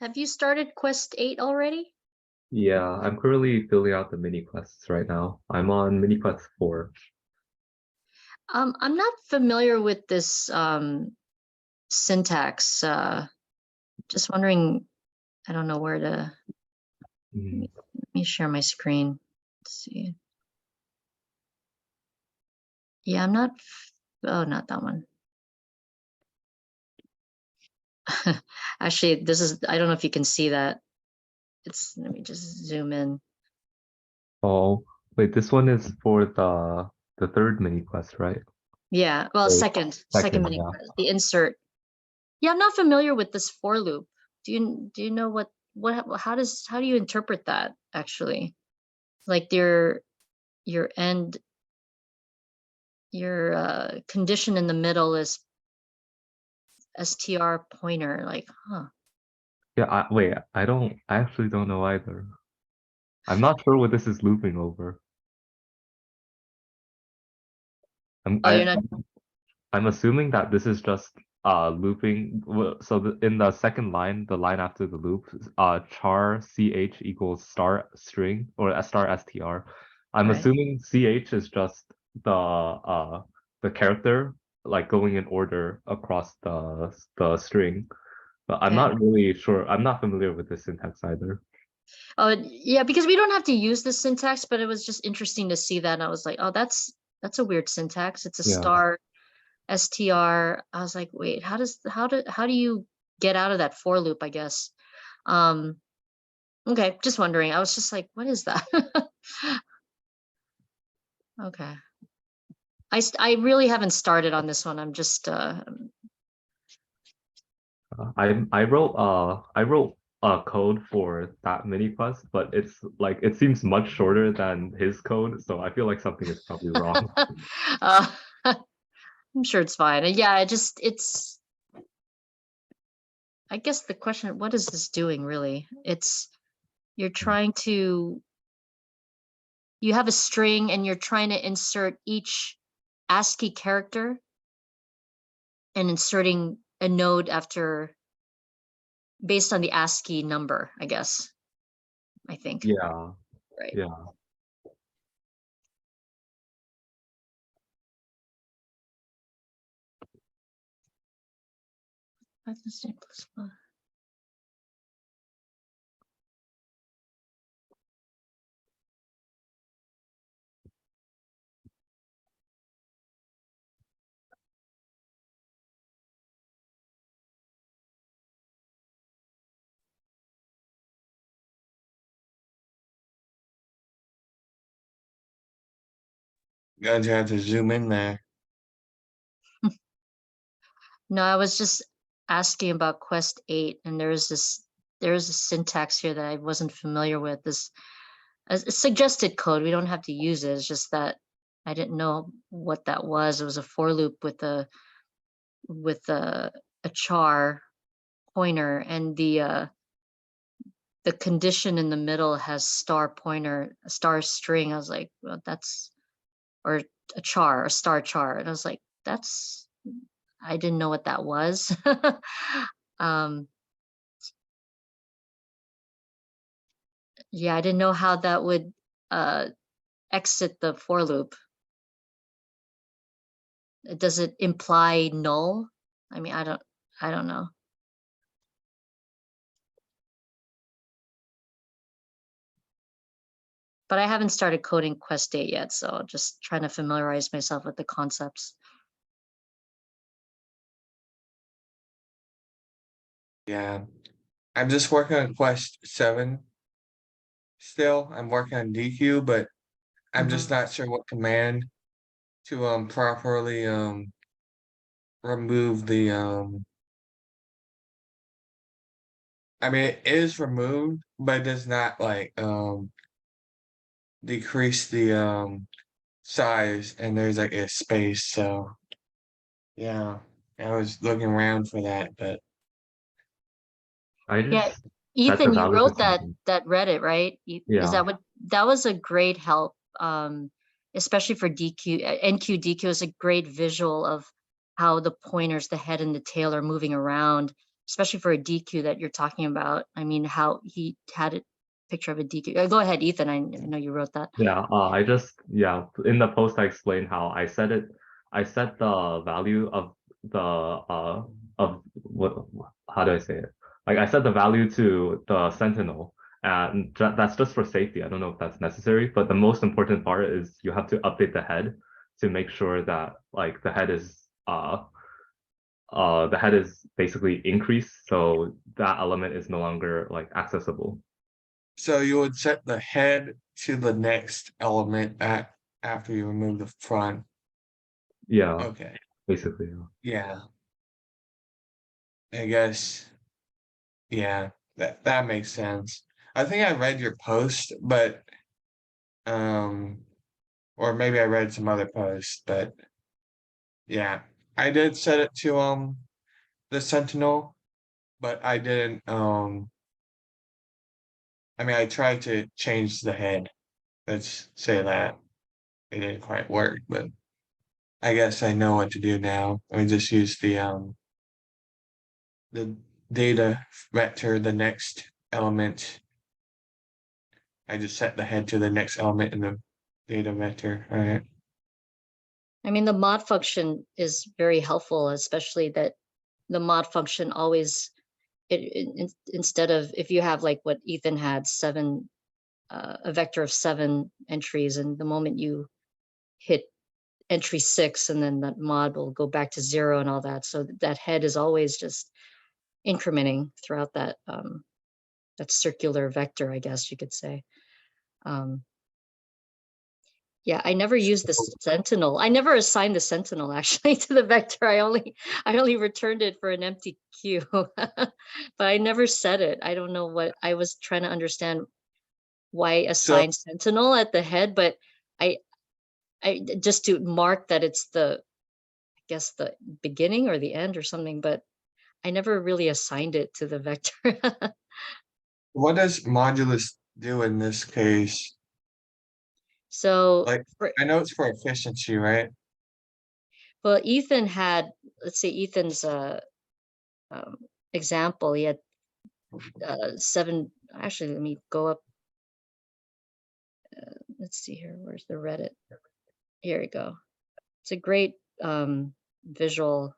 Have you started Quest 8 already? Yeah, I'm currently filling out the mini quests right now. I'm on mini quest 4. I'm not familiar with this syntax. Just wondering, I don't know where to. Mhm. Let me share my screen. Let's see. Yeah, I'm not. Oh, not that one. Actually, this is. I don't know if you can see that. Let me just zoom in. Oh, wait, this one is for the third mini quest, right? Yeah, well, Or second second, mini yeah. quest, the insert. Yeah, I'm not familiar with this for loop. Do you know how do you interpret that actually? Like your end your condition in the middle is str pointer, like, huh. Yeah, wait, I actually don't know either. I'm not sure what this is looping over. I'm Oh, you're not. I'm assuming that this is just looping. So in the second line, the line after the loop, char ch equals star string or a star str. I'm Right. assuming ch is just the character like going in order across the string. But I'm Okay. not really sure. I'm not familiar with the syntax either. Oh, yeah, because we don't have to use this syntax, but it was just interesting to see that, and I was like, oh, that's a weird syntax. It's a Yeah. star str. I was like, wait, how do you get out of that for loop, I guess. um okay, just wondering. I was just like, what is that? Okay. I really haven't started on this one. I'm just I wrote a code for that mini quest, but it's like it seems much shorter than his code, so I feel like something is probably wrong. uh, I'm sure it's fine. Yeah, I guess the question, what is this doing really? You're trying to, you have a string and you're trying to insert each ASCII character and inserting a node after, based on the ASCII number, I guess, I think. Yeah, Right. yeah. That's the simplest one. Gonna have to zoom in there. No, I was just asking about Quest 8, and there's a syntax here that I wasn't familiar with. This a suggested code. We don't have to use it. It's just that I didn't know what that was. It was a for loop with a char pointer, and the condition in the middle has star pointer, a star string. I was like, well, that's, or a char, a star char, and I was like, that's, I didn't know what that was. um yeah, I didn't know how that would uh exit the for loop. Does it imply null? I mean, I don't know. But I haven't started coding Quest 8 yet, so just trying to familiarize myself with the concepts. Yeah. I'm just working on Quest 7 still. I'm working on DQ, but I'm Mhm. just not sure what command to properly remove the I mean it is removed, but it does not like decrease the size, and there's like a space, so yeah. I was looking around for that, but I Yeah, just That's a Ethan, you valid wrote that assumption. Reddit, right? Is Yeah. that what that was a great help, especially for DQ. NQ DQ is a great visual of how the pointers, the head and the tail are moving around. especially for a DQ that you're talking about. I mean, how he had a picture of a DQ. Go ahead, Ethan. I know you wrote that. Yeah, I just, yeah, in the post I explained how I set the value of what, how do I say it? Like I set the value to the sentinel, and that's just for safety. I don't know if that's necessary, but the most important part is you have to update the head to make sure that like the head is basically increased, so that element is no longer like accessible. So you would set the head to the next element after you remove the front. Yeah, Okay. basically. Yeah. I guess. Yeah, that makes sense. I think I read your post, but or maybe I read some other posts, but yeah, I did set it to the Sentinel, but I didn't I mean I tried to change the head. Let's say that it didn't quite work, but I guess I know what to do now. I just use the data vector, the next element. I just set the head to the next element in the data vector. All right. I mean, the mod function is very helpful, especially that the mod function always, instead of, if you have like what Ethan had, a vector of 7 entries, and the moment you hit entry 6, and then that mod will go back to 0 and all that. So that head is always just incrementing throughout that that circular vector, I guess you could say. Yeah, I never used the sentinel. I never assigned the sentinel actually to the vector. I only returned it for an empty queue, but I never set it. I don't know what I was trying to understand why So assign sentinel at the head, but I just to mark that it's I guess the beginning or the end or something, but I never really assigned it to the vector. what does modulus do in this case? So Like, I know it's for efficiency, right? well, Ethan had, let's say Ethan's um, example, he had 7, actually, let me go up. Let's see here, where's the Reddit? Here we go. It's a great visual.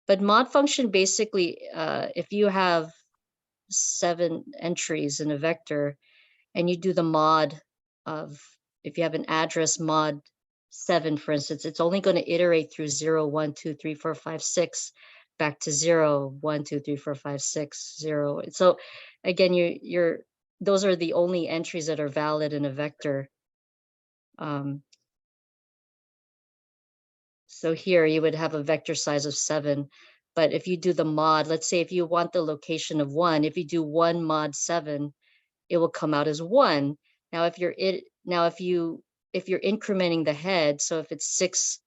But mod function basically, if you have 7 entries in a vector and you do the mod of, if you have an address mod 7, for instance, it's only going to iterate through 0, 1, 2, 3, 4, 5, 6, back to 0, 1, 2, 3, 4, 5, 6, 0. So again, those are the only entries that are valid in a vector. So here you would have a vector size of 7, but if you do the mod, let's say if you want the location of 1, if you do 1 mod 7, it will come out as 1. Now if you're incrementing the head, so if it's 6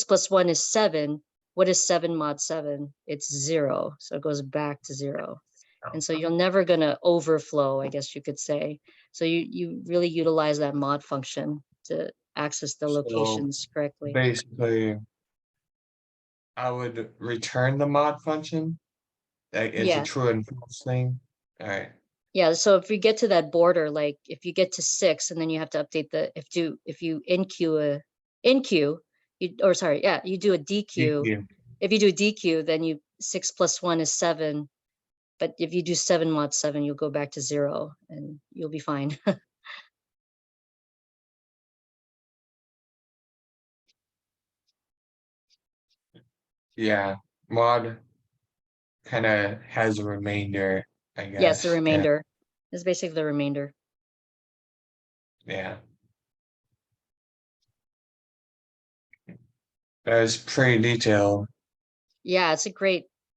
plus 1 is 7, what is 7 mod 7? It's 0, so it goes back to 0. And so you're never going to overflow, I guess you could say. So you really utilize that mod function to access the So locations correctly. basically, I would return the mod function. Like, it's a Yeah. true and false thing. All right. Yeah, so if you get to that border, like if you get to 6 and then you have to update if you NQ, you do a DQ. DQ. If you do a DQ, then 6 plus 1 is 7. But if you do 7 mod 7, you'll go back to 0 and you'll be fine. Yeah, mod kind of has a remainder, I Yes, the guess. Yeah. remainder is basically the remainder. Yeah. That was pretty detailed. Yeah,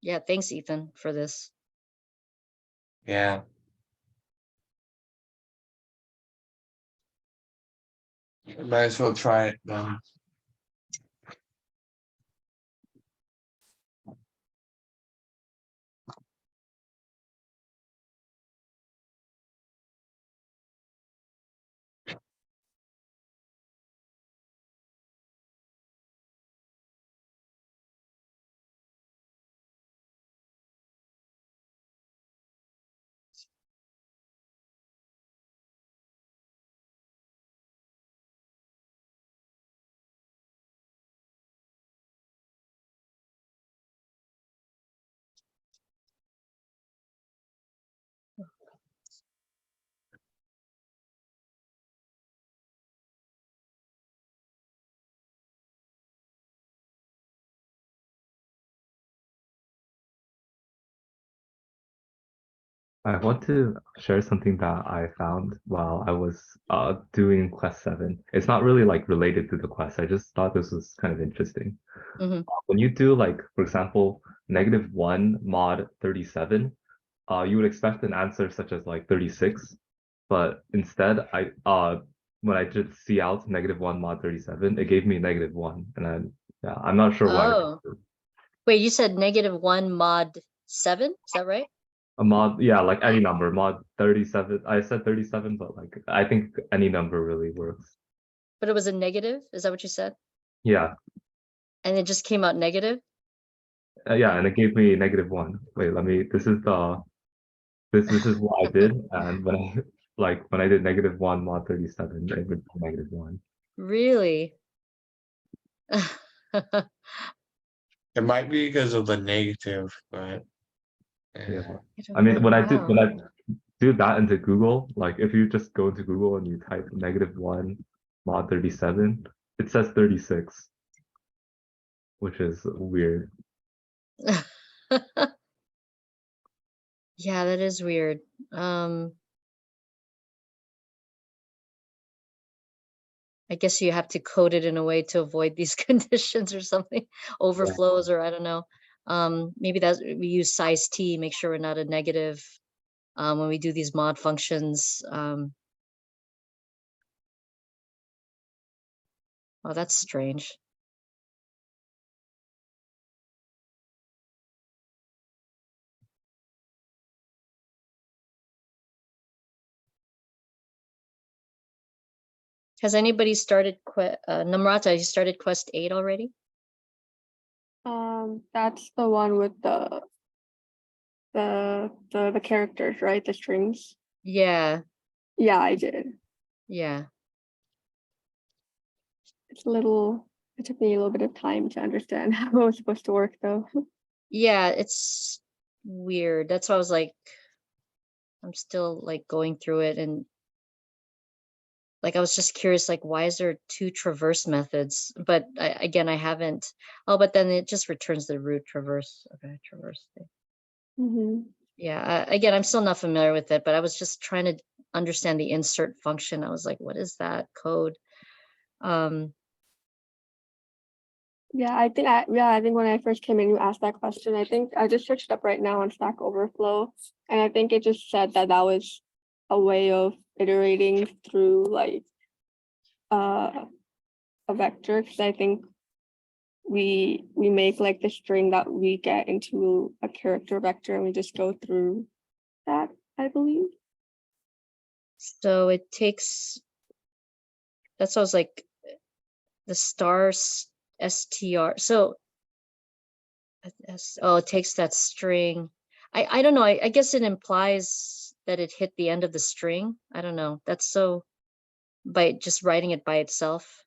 yeah, thanks, Ethan, for this. Yeah. Might as well try it then. I want to share something that I found while I was doing quest 7. It's not really like related to the quest. I just thought this was kind of interesting. Mhm. When you do like, for example, -1 mod 37, you would expect an answer such as like 36, but instead when I did see out -1 mod 37, it gave me -1, and then yeah, I'm not sure why. Oh, wait, you said -1 mod 7? Is that right? A mod, yeah, like any number, mod 37. I said 37, but like I think any number really works. But it was a negative? Is that what you said? Yeah, And it just came out negative? yeah, and it gave me -1. Wait, let me. This is what I did, and when I like when I did -1 mod 37, it would be -1. Really? It might be because of the negative, but Yeah, Negative I mean one, when I wow. do that into Google, like if you just go into Google and you type -1 mod 37, it says 36, which is weird. Yeah, that is weird. I guess you have to code it in a way to avoid these conditions or something, overflows, or I don't know. Maybe that's we use size t, make sure we're not a negative when we do these mod functions. Oh, that's strange. Has anybody started Namrata, you started quest 8 already? That's the one with the characters, right? The strings. Yeah, Yeah, I did. yeah. It took me a little bit of time to understand how it was supposed to work though. Yeah, it's weird. That's why I was like, I'm still like going through it, and like I was just curious, like why is there 2 traverse methods? But again, I haven't. Oh, but then it just returns the root traverse. Okay, traverse thing. Mm-hmm. Yeah, again, I'm still not familiar with it, but I was just trying to understand the insert function. I was like, what is that code? Yeah, I think when I first came in, you asked that question. I think I just searched up right now on Stack Overflow, and I think it just said that was a way of iterating through like a vector. Because I think we make like the string that we get into a character vector, and we just go through that, I believe. So it takes, that's what I was like, the star str. So oh, it takes that string. I don't know. I guess it implies that it hit the end of the string. I don't know. That's so by just writing it by itself.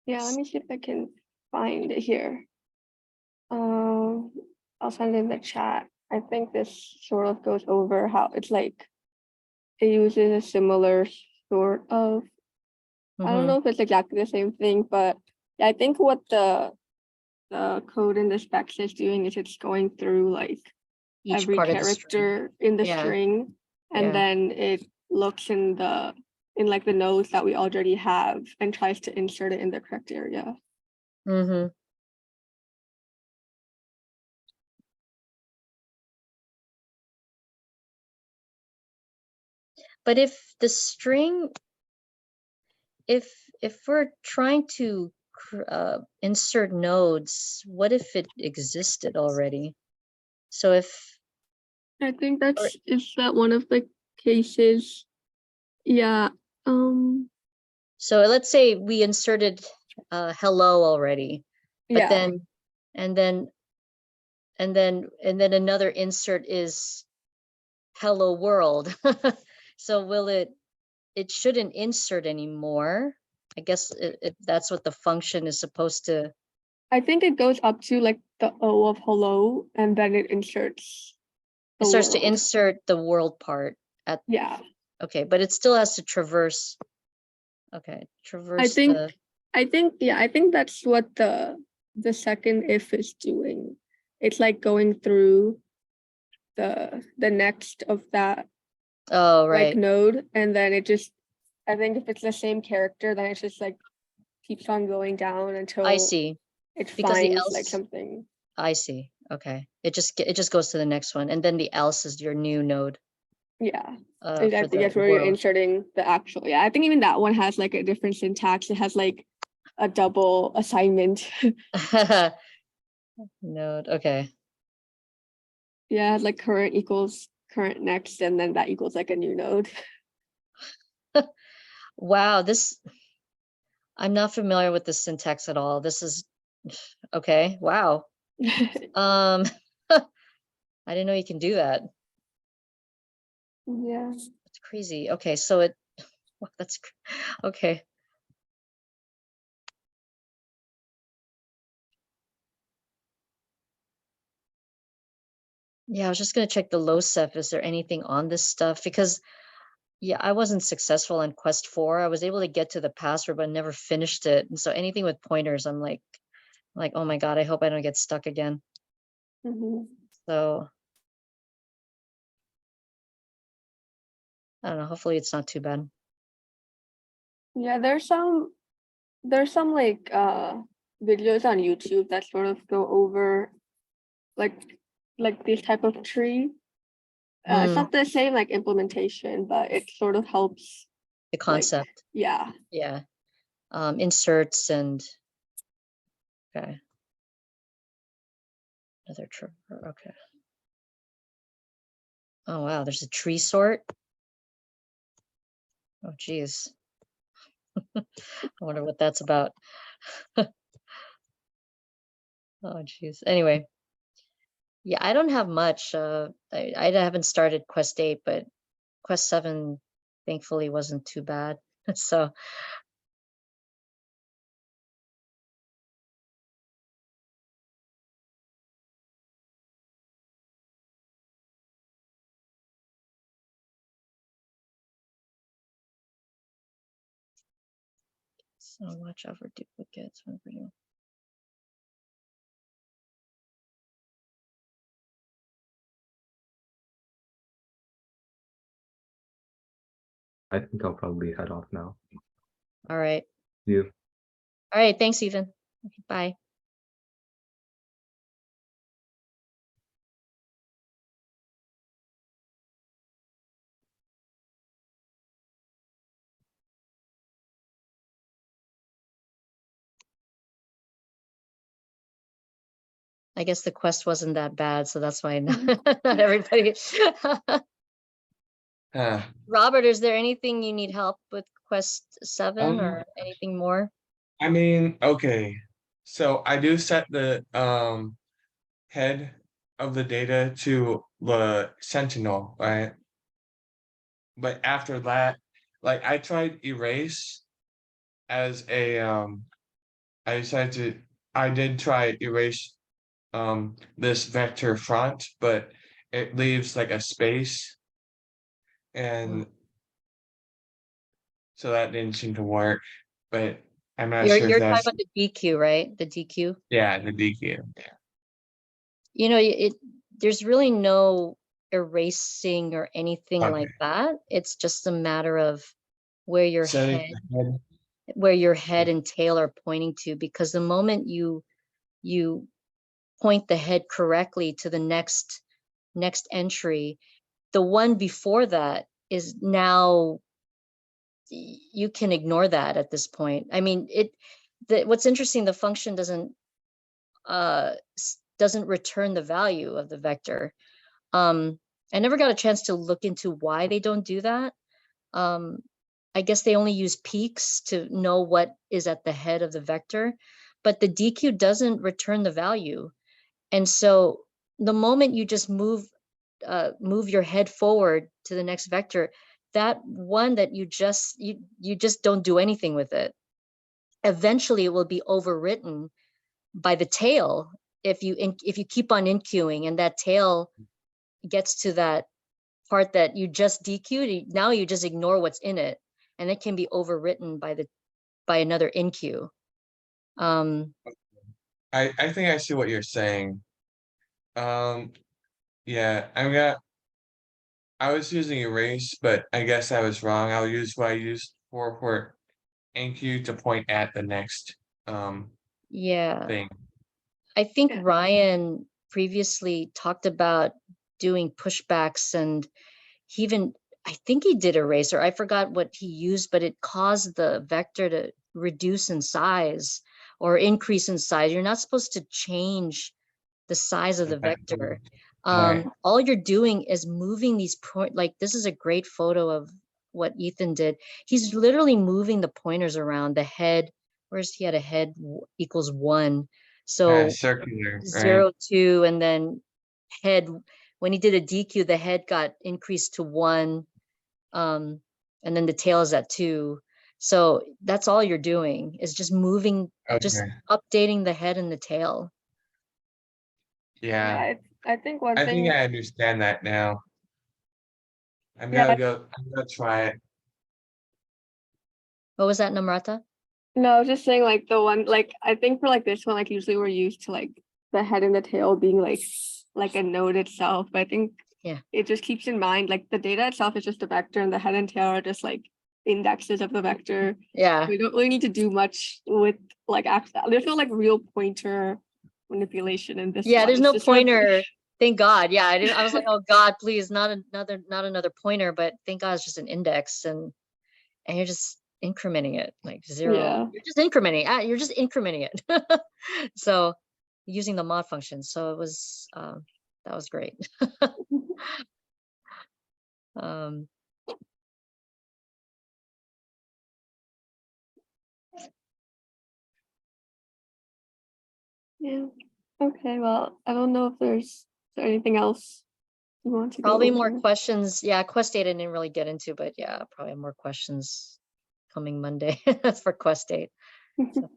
Yeah, let me see if I can find it here. I'll send it in the chat. I think this sort of goes over how it's like it uses a similar sort of. I don't Mhm. know if it's exactly the same thing, but yeah, I think what the code in the specs is doing is it's going through like Each every part of the string. character in the Yeah. string, and Yeah. then it looks in like the nodes that we already have and tries to insert it in the correct area. Mm-hmm. But if the string, if we're trying to insert nodes, what if it existed already? So if, I think is that one of the cases. Yeah. so let's say we inserted hello already, but Yeah. then and then another insert is hello world. So will it shouldn't insert anymore. I guess if that's what the function is supposed to. I think it goes up to like the O of hello, and then it inserts It the starts to world. insert the world part at, Yeah. okay, but it still has to traverse. Okay, traverse the. I think that's what the second if is doing. It's like going through the next of that Oh, like right. node, and then it just, I think if it's the same character, then it just like keeps on going down until I see. it Because the finds like else, something. I see. Okay. It just goes to the next one. And then the else is your new node. Yeah, For I think the that's where you're world. inserting the actual. Yeah, I think even that one has like a different syntax. It has like a double assignment. Node. Okay. Yeah, it has, like current equals current next, and then that equals like a new node. Wow. I'm not familiar with this syntax at all. This is okay. Wow. I didn't know you can do that. Yeah. It's crazy. Okay, so wow, okay. Yeah, I was just gonna check the LOCEF. Is there anything on this stuff? Because yeah, I wasn't successful on quest 4. I was able to get to the password, but never finished it. And so anything with pointers, I'm like, oh my God, I hope I don't get stuck again. Mhm. So I don't know. Hopefully it's not too bad. Yeah, there's some like videos on YouTube that sort of go over like this type of tree. It's Mm, not the same like implementation, but it sort of helps. the Like, concept. yeah. Yeah. Inserts and okay. Another trigger. Okay. Oh wow, there's a tree sort. Oh geez. I wonder what that's about. Oh geez. Anyway. Yeah, I don't have much. I haven't started quest 8, but quest 7 thankfully wasn't too bad. So watch out for duplicates whenever you. I think I'll probably head off now. All right. See you. All right. Thanks, Ethan. Okay, bye. I guess the quest wasn't that bad, so that's why not everybody. Robert, is there anything you need help with quest 7 or anything more? I mean, okay. So I do set the head of the data to the sentinel, right? But after that, like I tried erase as a I did try erase this vector front, but it leaves like a space, and so that didn't seem to work. But I'm not sure if You're talking that's, about the DQ, right? The DQ. yeah, the DQ. Yeah. You know, there's really no erasing or anything Okay. like that. It's just a matter of where your Setting head the head. where your head and tail are pointing to, because the moment you point the head correctly to the next entry, the one before that is now, you can ignore that at this point. I mean, what's interesting, the function doesn't return the value of the vector. I never got a chance to look into why they don't do that. I guess they only use peaks to know what is at the head of the vector, but the DQ doesn't return the value. And so the moment you just move your head forward to the next vector, that one that you just don't do anything with it. Eventually it will be overwritten by the tail if you keep on inqueuing, and that tail gets to that part that you just DQ'd. Now you just ignore what's in it, and it can be overwritten by another inqueue. I think I see what you're saying. Yeah, I was using erase, but I guess I was wrong. I'll use what I used for NQ to point at the next Yeah, thing. I think Yeah. Ryan previously talked about doing pushbacks, and he even, I think he did eraser. I forgot what he used, but it caused the vector to reduce in size or increase in size. You're not supposed to change the size of the vector. Right. All you're doing is moving these point, like this is a great photo of what Ethan did. He's literally moving the pointers around the head. Where's he had a head equals 1. So Circular, right? 0, 2, and then head, when he did a DQ, the head got increased to 1. And then the tail is at 2. So that's all you're doing is just moving, just Okay. updating the head and the tail. Yeah. I think one I thing. think I understand that now. Yeah. I'm gonna try it. What was that, Namrata? No, I was just saying like the one like I think for like this one, like usually we're used to like the head and the tail being like a node itself. But I think Yeah. it just keeps in mind like the data itself is just a vector and the head and tail are just like indexes of the vector. Yeah. We don't really need to do much with like there's no like real pointer manipulation in this Yeah, one. there's It's no just sort of- pointer. Thank God. Yeah, I was like, oh God, please, not another pointer, but thank God it's just an index, and you're just incrementing it like 0. Yeah. You're just incrementing. You're just incrementing it. So using the mod function. So it was that was great. Um, Yeah. Okay, well, I don't know if is there anything else you want to go Probably more over? questions. Yeah, Quest date I didn't really get into, but yeah, probably more questions coming Monday for Quest date. So,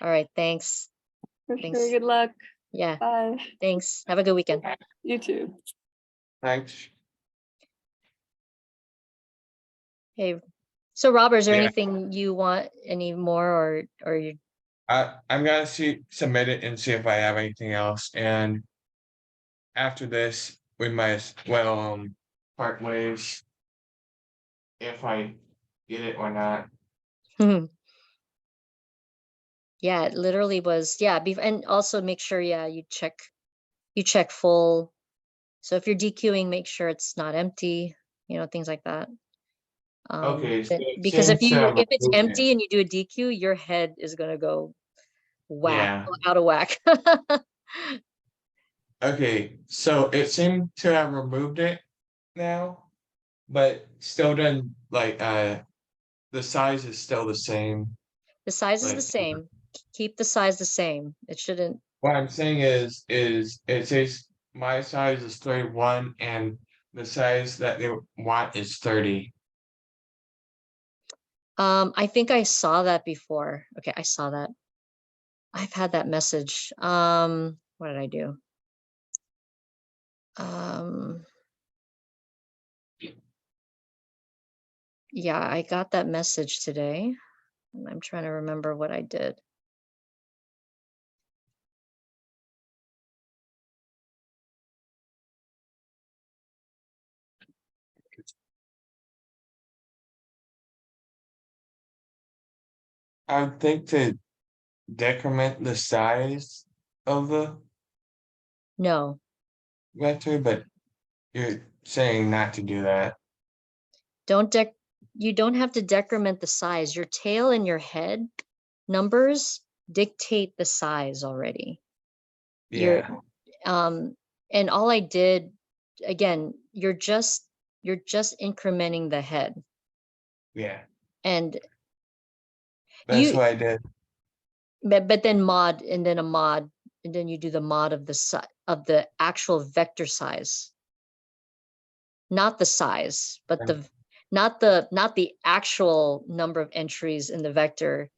all right, thanks. For Thanks. sure. Good luck. Yeah, Bye. thanks. Have a good weekend. You too. Thanks. Hey, so Robert, is there Yeah. anything you want any more, or you? I'm gonna submit it and see if I have anything else, and after this, we might as well part ways. If I get it or not. Yeah, it literally was, yeah, and also make sure, yeah, you check full. So if you're DQing, make sure it's not empty, things like that. Okay, so it Because if seems to have it's removed it. empty and you do a DQ, your head is gonna go Yeah. out of whack. Okay, so it seemed to have removed it now, but still done like the size is still the same. The size is Like the same. Keep the size the same. It shouldn't. what I'm saying is it says my size is 31 and the size that they want is 30. I think I saw that before. Okay, I saw that. I've had that message. What did I do? Yeah, I got that message today. And I'm trying to remember what I did. I would think to decrement the size of the No, vector, but you're saying not to do that. you don't have to decrement the size. Your tail and your head numbers dictate the size already. Yeah. And all I did, again, you're just incrementing the head. Yeah. And That's what I did. but then mod, and then a mod, and then you do the mod of the actual vector size. Not the size, but not the actual number of entries in the vector.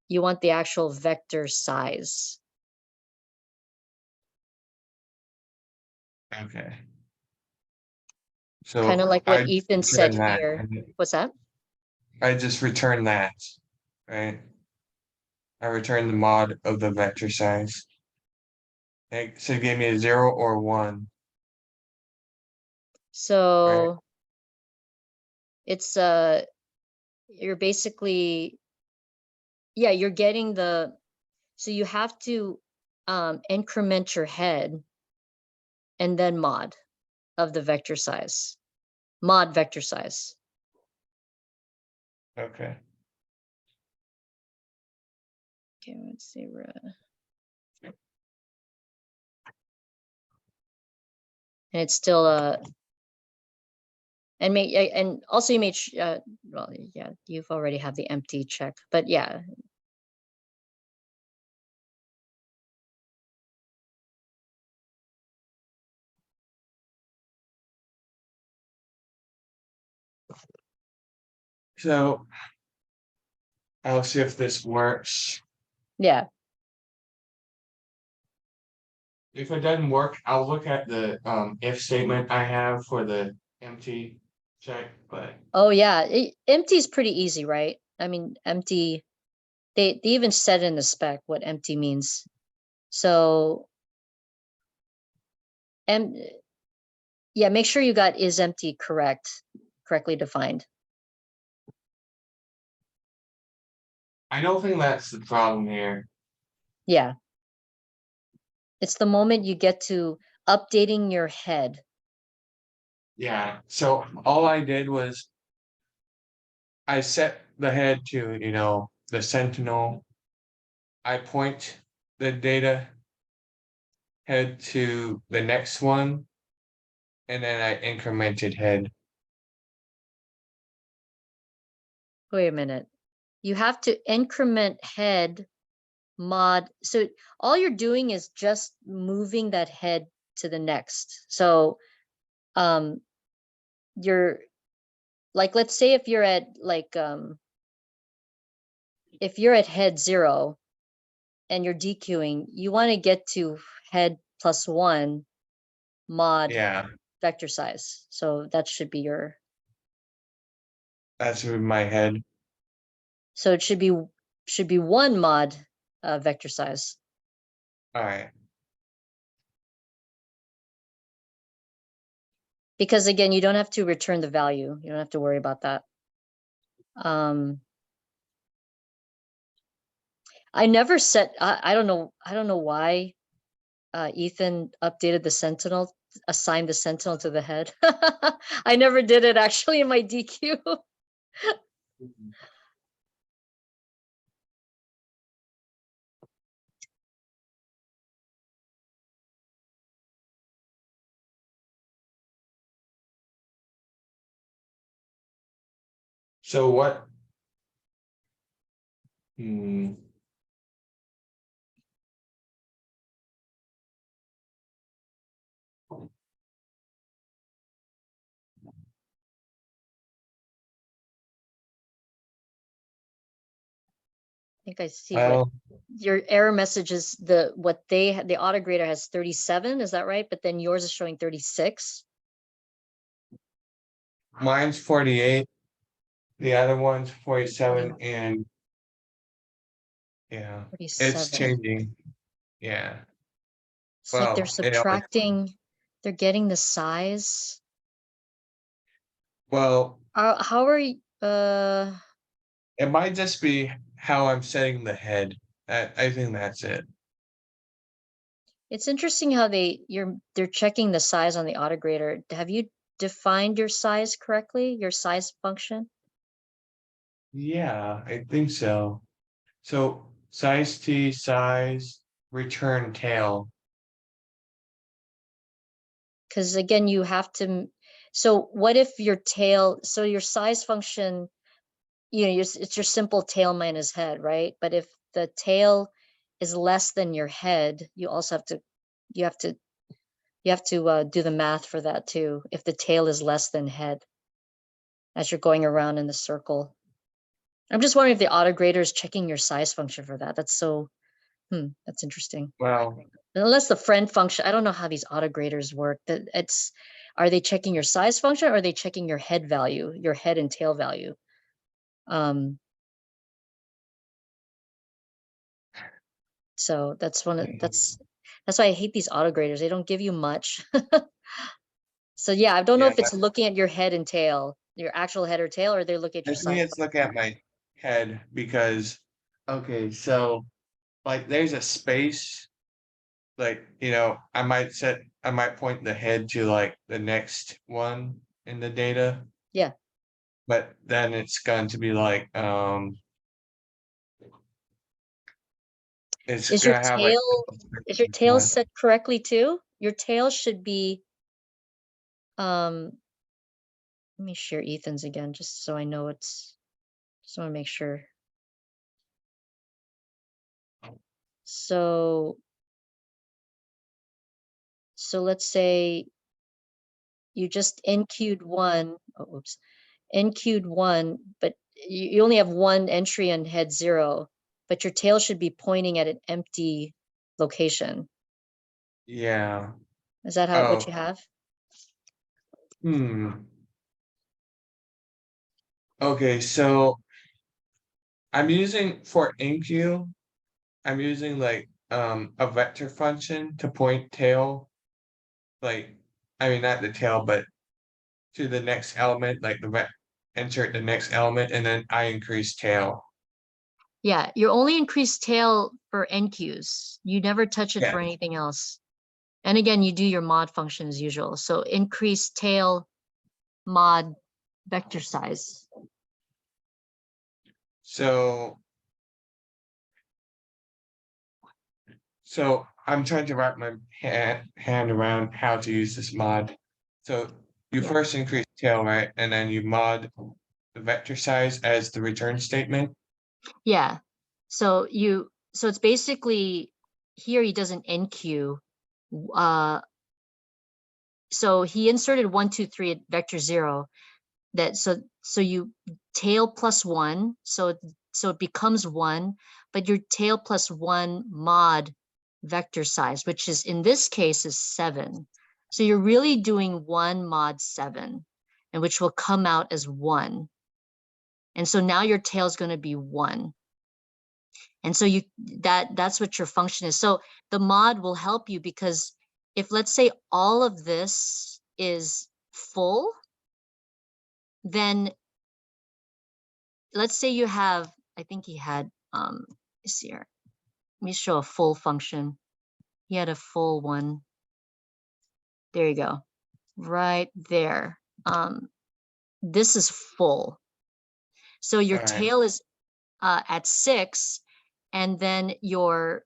You want the actual vector size. Okay. So Kind of like what I Ethan said return that. here. What's that? I just return that, right? I return the mod of the vector size. So it gave me a 0 or 1. So it's you're basically, yeah, you're getting the, so you have to increment your head and then mod of the vector size, mod vector size. Okay. Okay, let's see. And it's still and also you made well, yeah, you've already have the empty check, but yeah. So I'll see if this works. Yeah. If it doesn't work, I'll look at the if statement I have for the empty check, but Oh yeah, empty is pretty easy, right? I mean, empty, they even said in the spec what empty means. So, and yeah, make sure you got is empty correctly defined. I don't think that's the problem here. Yeah. It's the moment you get to updating your head. Yeah, so all I did was I set the head to, the sentinel. I point the data head to the next one, and then I incremented head. Wait a minute. You have to increment head mod. So all you're doing is just moving that head to the next. So you're like, let's say if you're at like if you're at head 0 and you're dequeuing, you want to get to head +1 mod Yeah, vector size. So that should be your, that's with my head. so it should be 1 mod vector size. All right. Because again, you don't have to return the value. You don't have to worry about that. I never set, I don't know why Ethan updated the sentinel, assigned the sentinel to the head. I never did it actually in my DQ. So what? Hmm. I think I see what Well, your error message is. What the auto grader has 37, is that right? But then yours is showing 36. mine's 48. The other one's 47, Oh. and yeah, it's 47. changing. Yeah. It's like they're Well, subtracting, they're getting the size. well, How are you, it might just be how I'm setting the head. I think that's it. it's interesting how they're checking the size on the auto grader. Have you defined your size correctly, your size function? Yeah, I think so. So size T, size, return tail. Because again, you have to, so what if your tail, so your size function, it's your simple tail minus head, right? But if the tail is less than your head, you also have to, you have to do the math for that too. If the tail is less than head as you're going around in the circle. I'm just wondering if the auto grader is checking your size function for that. That's so, that's interesting. Well, Unless the friend function, I don't know how these auto graders work. Are they checking your size function or are they checking your head value, your head and tail value? So that's why I hate these auto graders. They don't give you much. So yeah, I don't know Yeah, if it's looking at your head and tail, your actual head or tail, or they look at I your think side. it's look at my head because, okay, so like there's a space. Like, I might point the head to like the next one in the data. Yeah. But then it's going to be like, it's Is your gonna have like. tail set correctly too? Your tail should be, let me share Ethan's again, just so I know just want to make sure. So let's say you just NQ'd one, NQ'd one, but you only have one entry on head 0, but your tail should be pointing at an empty location. Yeah. Is that what you have? Okay, so I'm using for NQ, I'm using like a vector function to point tail. Like, I mean not the tail, but to the next element, like insert the next element, and then I increase tail. Yeah, you only increase tail for NQs. You never touch it Yeah. for anything else. And again, you do your mod function as usual. So increase tail mod vector size. So I'm trying to wrap my hand around how to use this mod. So you Yeah. first increase tail, right? And then you mod the vector size as the return statement. Yeah. So it's basically here he does an NQ. So he inserted 1, 2, 3 at vector 0. So you tail plus 1, so it becomes 1, but your tail plus 1 mod vector size, which is in this case is 7. So you're really doing 1 mod 7, and which will come out as 1. And so now your tail is going to be 1. And so that's what your function is. So the mod will help you because if, let's say, all of this is full, then let's say you have, I think he had, let's see here. Let me show a full function. He had a full one. There you go. Right there. This is full. So your All right. tail is at 6, and then your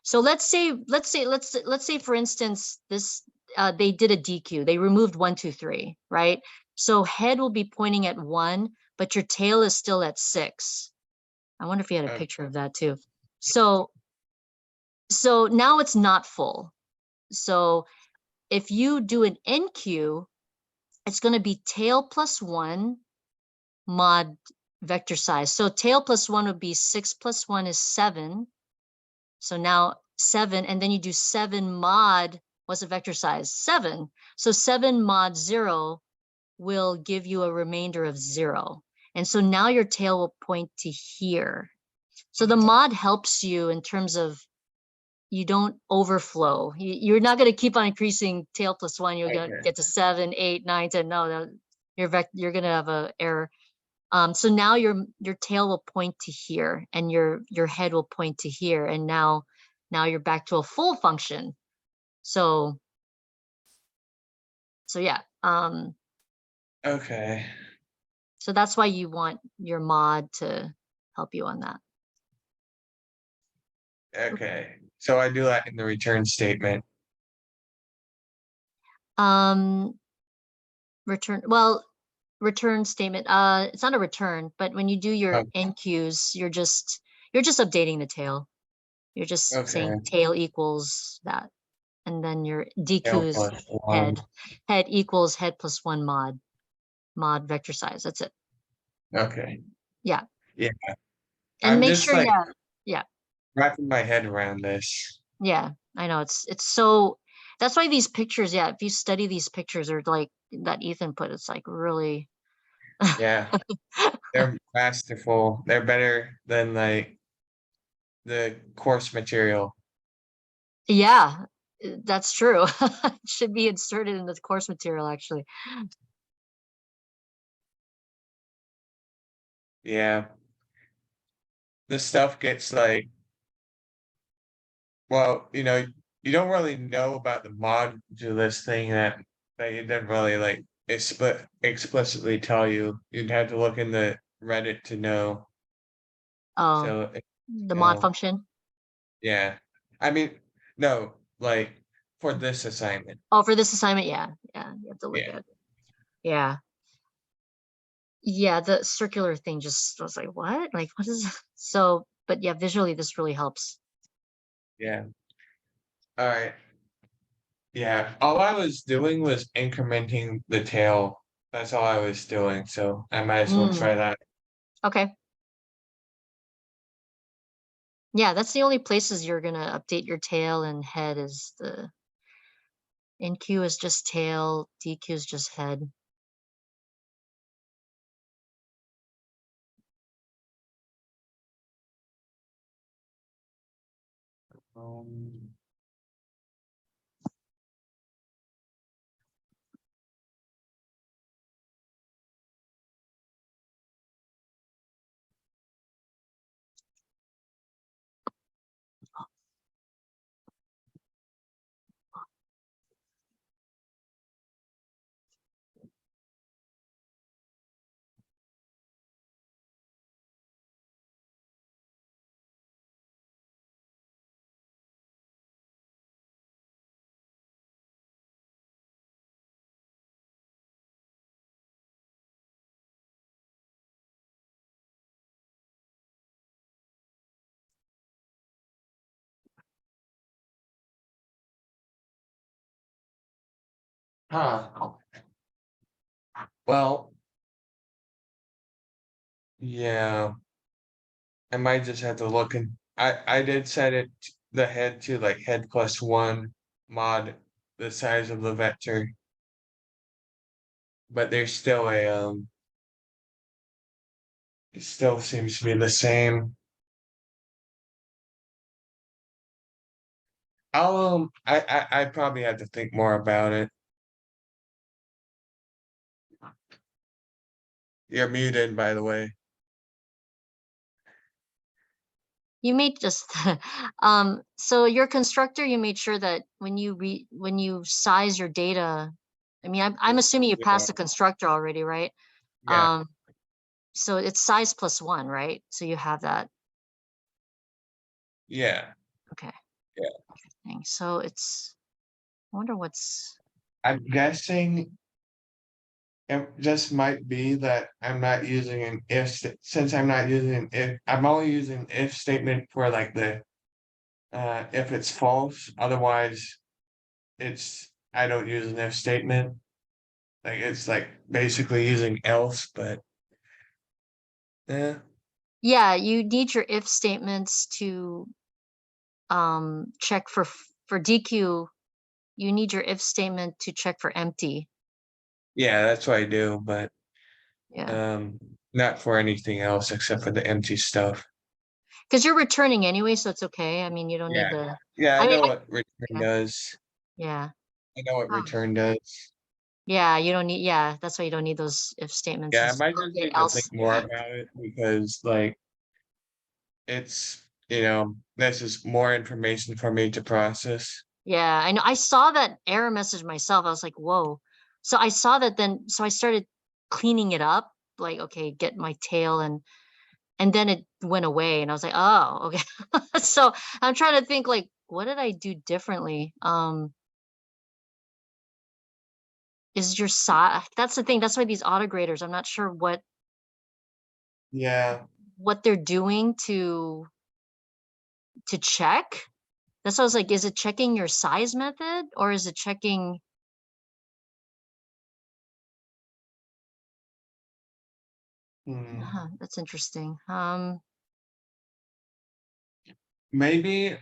so let's say for instance this they did a DQ. They removed 1, 2, 3, right? So head will be pointing at 1, but your tail is still at 6. I wonder if he had a picture of that too. So now it's not full. So if you do an NQ, it's going to be tail plus 1 mod vector size. So tail plus 1 would be 6 plus 1 is 7. So now 7, and then you do 7 mod, what's the vector size? 7. So 7 mod 0 will give you a remainder of 0. And so now your tail will point to here. So the mod helps you in terms of you don't overflow. You're not going to keep on increasing tail plus 1. You're going to get to 7, 8, 9, 10. No, you're going to have an error. So now your tail will point to here, and your head will point to here, and now you're back to a full function. So yeah. Okay. So that's why you want your mod to help you on that. Okay. So I do that in the return statement. Return statement. It's not a return, but when you do your NQs, you're just updating the tail. You're just saying tail equals that, and then your DQ is head equals head plus 1 mod vector size. That's it. Okay. Yeah. Yeah. And I'm make just sure, like yeah. wrapping my head around this. Yeah, I know it's so. That's why these pictures, yeah, if you study these pictures, are like that Ethan put, it's like really. Yeah. They're masterful. They're better than like the course material. Yeah, That's true. It should be inserted in the course material, actually. Yeah. This stuff gets like, well, you don't really know about the modulus thing that it didn't really like explicitly tell you. You'd have to look in the Reddit to know. Oh, So, the mod know, function. yeah. I mean, no, like for this assignment. Oh, for this assignment, yeah, you have to look Yeah. at it. Yeah. Yeah, the circular thing just was like, what? Like, what is so? But yeah, visually, this really helps. Yeah. All right. Yeah. All I was doing was incrementing the tail. That's all I was doing. So I might as well try that. Okay. Yeah, that's the only places you're gonna update your tail and head is the NQ is just tail, DQ is just head. Um, Huh. Well, yeah. I might just have to look and I did set it the head to like head +1 mod the size of the vector. But there's still it still seems to be the same. I probably have to think more about it. You're muted, by the way. You made just so your constructor, you made sure that when you size your data, I mean, I'm assuming you passed the constructor already, right? Yeah, So it's size +1, right? So you have that. yeah. Okay. Yeah. Interesting. So it's, I wonder what's, I'm guessing it just might be that I'm not using an since I'm not using an if, I'm only using an if statement for like the if it's false, otherwise I don't use an if statement. Like it's like basically using else, but yeah. yeah, you need your if statements to check for DQ. You need your if statement to check for empty. Yeah, that's what I do, but Yeah. not for anything else except for the empty stuff. Because you're returning anyway, so it's okay. I mean, you don't need Yeah. the, Yeah, I I mean, know what return yeah. does. Yeah. I know what Oh. return does. Yeah, you don't need, yeah, that's why you don't need those if statements. Yeah, I and might stuff. just Okay, need to think else. more about it because like it's this is more information for me to process. Yeah, I know. I saw that error message myself. I was like, whoa. So I saw that then, so I started cleaning it up, like, okay, get my tail and then it went away and I was like, oh, okay. So I'm trying to think like, what did I do differently? Is your size, that's the thing. That's why these autograders, I'm not sure Yeah. what they're doing to check. That's why I was like, is it checking your size method or is it checking? Hmm. That's interesting. Maybe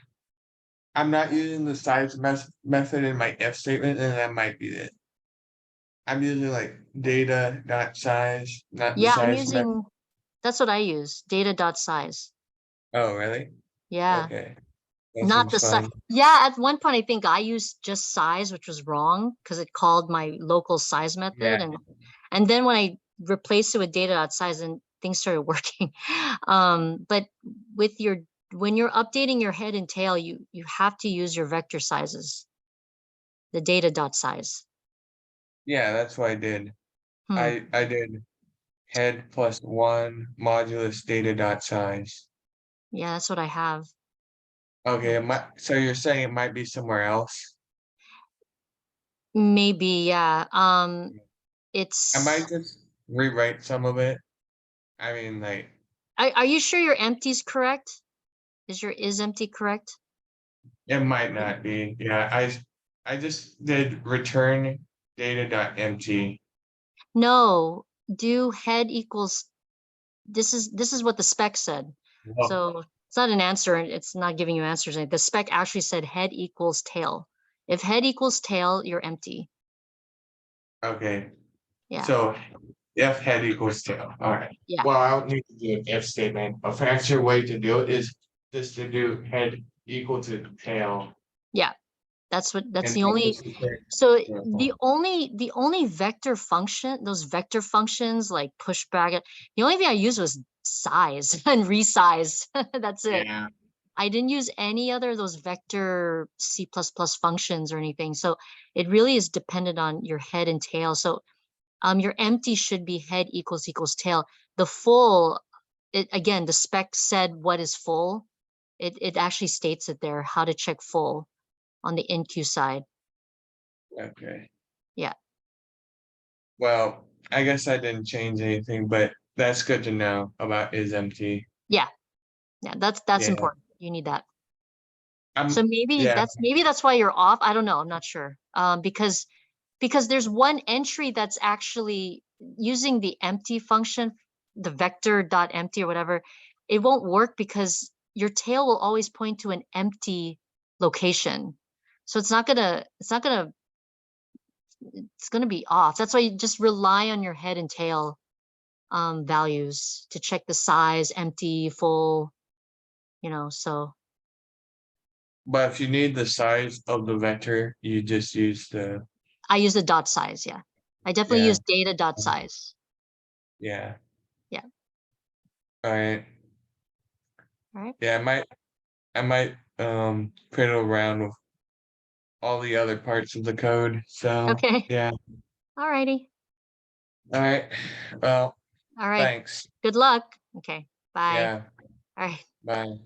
I'm not using the size method in my if statement, and that might be it. I'm using like data dot size, not the Yeah, I'm size method. using, that's what I use, data.size. Oh, really? Yeah. Okay. That Not seems the size. fine. Yeah, at one point I think I used just size, which was wrong because it called my local size method, Yeah. and then when I replaced it with data.size, and things started working. But with your when you're updating your head and tail, you have to use your vector sizes, the data.size. Yeah, that's what I did. Hmm. I did head plus 1 modulus data dot size. Yeah, that's what I have. Okay, so you're saying it might be somewhere else? Maybe, yeah. I It's. might just rewrite some of it. I mean, like, Are you sure your empty's correct? Is your is empty correct? it might not be. Yeah, I just did return data dot empty. No, do head equals. This is what the spec said. Well, So it's not an answer, and it's not giving you answers. The spec actually said head equals tail. If head equals tail, you're empty. okay, Yeah, so if head equals tail, all right. yeah, Well, I don't need to do an if statement. A faster way to do it is just to do head equal to tail. yeah. That's And the then only. just return So tail. the only vector function, those vector functions like push bracket, the only thing I used was size and resize. That's it. Yeah, I didn't use any other of those vector C++ functions or anything. So it really is dependent on your head and tail. So your empty should be head equals tail. The full, again, the spec said what is full. It actually states it there, how to check full on the NQ side. okay. Yeah. Well, I guess I didn't change anything, but that's good to know about is empty. Yeah. Yeah. That's Yeah. important. You need that. So Yeah, maybe that's why you're off. I don't know. I'm not sure. Because there's one entry that's actually using the empty function, the vector dot empty or whatever. It won't work because your tail will always point to an empty location. So it's gonna be off. That's why you just rely on your head and tail values to check the size, empty, full, so but if you need the size of the vector, you just use the, I use the dot size. Yeah. I definitely yeah, use data dot size. yeah. Yeah. All right. All right. Yeah, I might fiddle around with all the other parts of the code. So Okay. yeah. All righty. All right. Well, All right. thanks. Good luck. Okay. Bye. Yeah. All right. Bye.